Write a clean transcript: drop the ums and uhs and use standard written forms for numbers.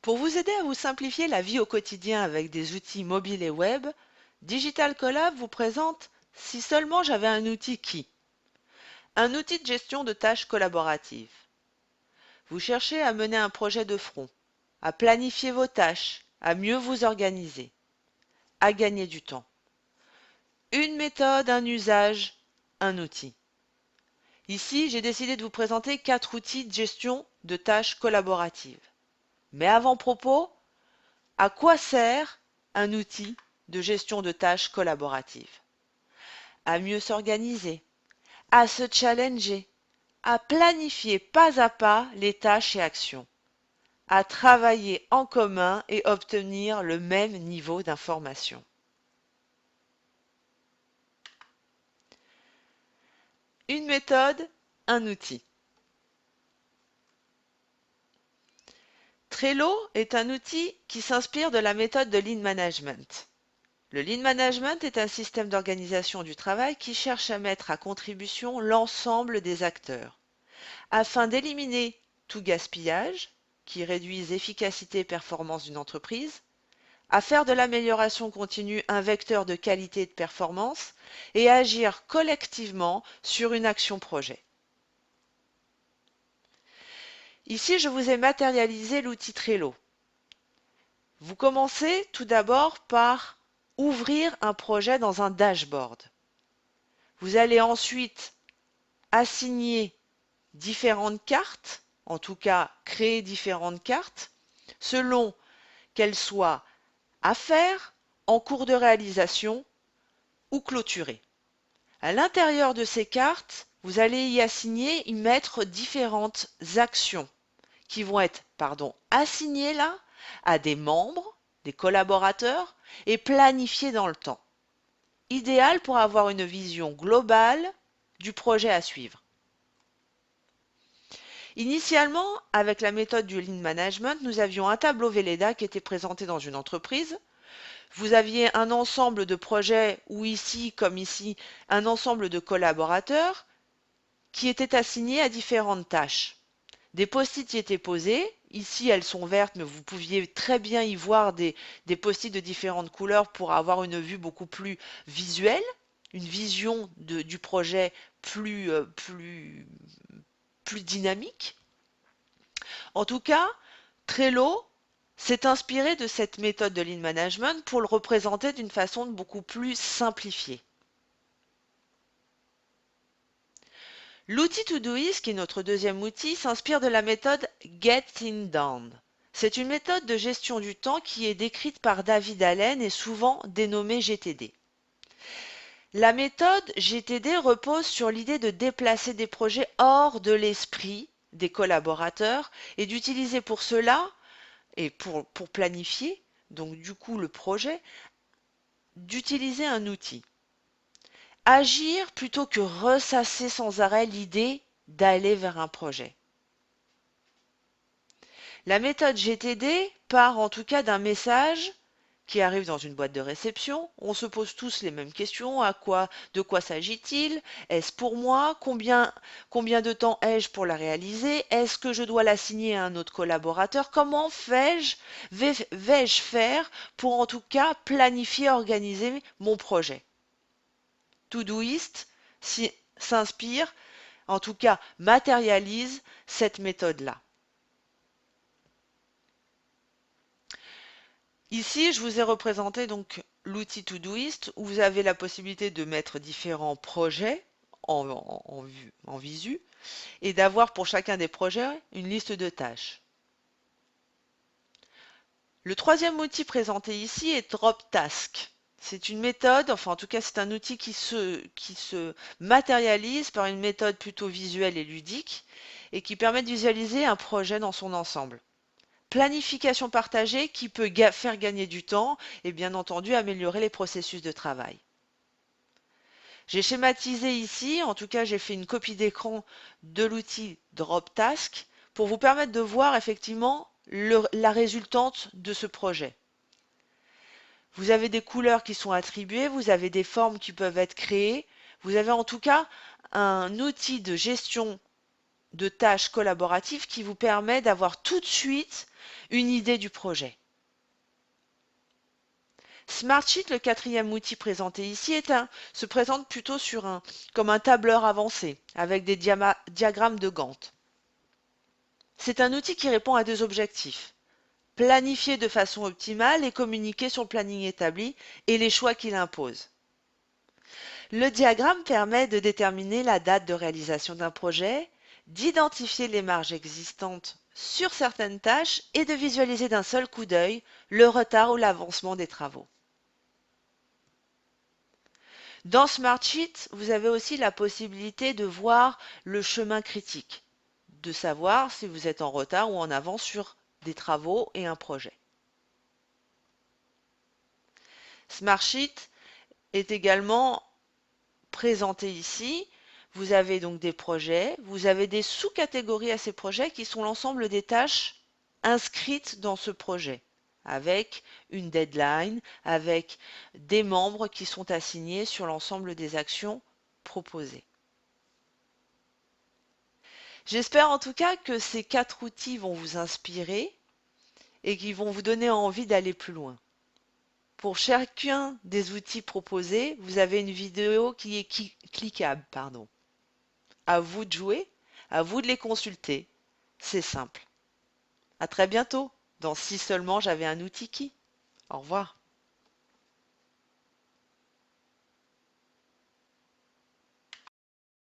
Pour vous aider à vous simplifier la vie au quotidien avec des outils mobiles et web, Digital Collab vous présente Si seulement j'avais un outil qui. Un outil de gestion de tâches collaboratives. Vous cherchez à mener un projet de front, à planifier vos tâches, à mieux vous organiser, à gagner du temps. Une méthode, un usage, un outil. Ici, j'ai décidé de vous présenter 4 outils de gestion de tâches collaboratives. Mais avant propos, à quoi sert un outil de gestion de tâches collaboratives? À mieux s'organiser, à se challenger, à planifier pas à pas les tâches et actions, à travailler en commun et obtenir le même niveau d'information. Une méthode, un outil. Trello est un outil qui s'inspire de la méthode de Lean Management. Le Lean Management est un système d'organisation du travail qui cherche à mettre à contribution l'ensemble des acteurs, afin d'éliminer tout gaspillage, qui réduise efficacité et performance d'une entreprise, à faire de l'amélioration continue un vecteur de qualité et de performance, et à agir collectivement sur une action projet. Ici, je vous ai matérialisé l'outil Trello. Vous commencez tout d'abord par ouvrir un projet dans un dashboard. Vous allez ensuite assigner différentes cartes, en tout cas créer différentes cartes, selon qu'elles soient à faire, en cours de réalisation ou clôturées. À l'intérieur de ces cartes, vous allez y assigner, y mettre différentes actions qui vont être, assignées là à des membres, des collaborateurs et planifiées dans le temps. Idéal pour avoir une vision globale du projet à suivre. Initialement, avec la méthode du Lean Management, nous avions un tableau Velleda qui était présenté dans une entreprise. Vous aviez un ensemble de projets ou ici, comme ici, un ensemble de collaborateurs qui étaient assignés à différentes tâches. Des post-it y étaient posés. Ici, elles sont vertes, mais vous pouviez très bien y voir des post-it de différentes couleurs pour avoir une vue beaucoup plus visuelle, une vision du projet plus dynamique. En tout cas, Trello s'est inspiré de cette méthode de Lean Management pour le représenter d'une façon beaucoup plus simplifiée. L'outil Todoist, qui est notre deuxième outil, s'inspire de la méthode Get Things Done. C'est une méthode de gestion du temps qui est décrite par David Allen et souvent dénommée GTD. La méthode GTD repose sur l'idée de déplacer des projets hors de l'esprit des collaborateurs et d'utiliser pour cela, et pour planifier, donc du coup le projet, d'utiliser un outil. Agir plutôt que ressasser sans arrêt l'idée d'aller vers un projet. La méthode GTD part en tout cas d'un message qui arrive dans une boîte de réception. On se pose tous les mêmes questions. De quoi s'agit-il? Est-ce pour moi? Combien de temps ai-je pour la réaliser? Est-ce que je dois l'assigner à un autre collaborateur? Comment vais-je faire pour en tout cas planifier, organiser mon projet? Todoist s'inspire, en tout cas matérialise cette méthode-là. Ici, je vous ai représenté donc l'outil Todoist où vous avez la possibilité de mettre différents projets en visu et d'avoir pour chacun des projets une liste de tâches. Le troisième outil présenté ici est DropTask. C'est une méthode, enfin en tout cas c'est un outil qui se matérialise par une méthode plutôt visuelle et ludique et qui permet de visualiser un projet dans son ensemble. Planification partagée qui peut faire gagner du temps et bien entendu améliorer les processus de travail. J'ai schématisé ici, en tout cas j'ai fait une copie d'écran de l'outil DropTask pour vous permettre de voir effectivement la résultante de ce projet. Vous avez des couleurs qui sont attribuées, vous avez des formes qui peuvent être créées, vous avez en tout cas un outil de gestion de tâches collaboratives qui vous permet d'avoir tout de suite une idée du projet. Smartsheet, le quatrième outil présenté ici, se présente plutôt comme un tableur avancé avec des diagrammes de Gantt. C'est un outil qui répond à deux objectifs: planifier de façon optimale et communiquer sur le planning établi et les choix qu'il impose. Le diagramme permet de déterminer la date de réalisation d'un projet, d'identifier les marges existantes sur certaines tâches et de visualiser d'un seul coup d'œil le retard ou l'avancement des travaux. Dans Smartsheet, vous avez aussi la possibilité de voir le chemin critique, de savoir si vous êtes en retard ou en avance sur des travaux et un projet. Smartsheet est également présenté ici. Vous avez donc des projets, vous avez des sous-catégories à ces projets qui sont l'ensemble des tâches inscrites dans ce projet, avec une deadline, avec des membres qui sont assignés sur l'ensemble des actions proposées. J'espère en tout cas que ces 4 outils vont vous inspirer et qui vont vous donner envie d'aller plus loin. Pour chacun des outils proposés, vous avez une vidéo qui est cliquable, pardon. À vous de jouer, à vous de les consulter. C'est simple. À très bientôt dans Si seulement j'avais un outil qui. Au revoir.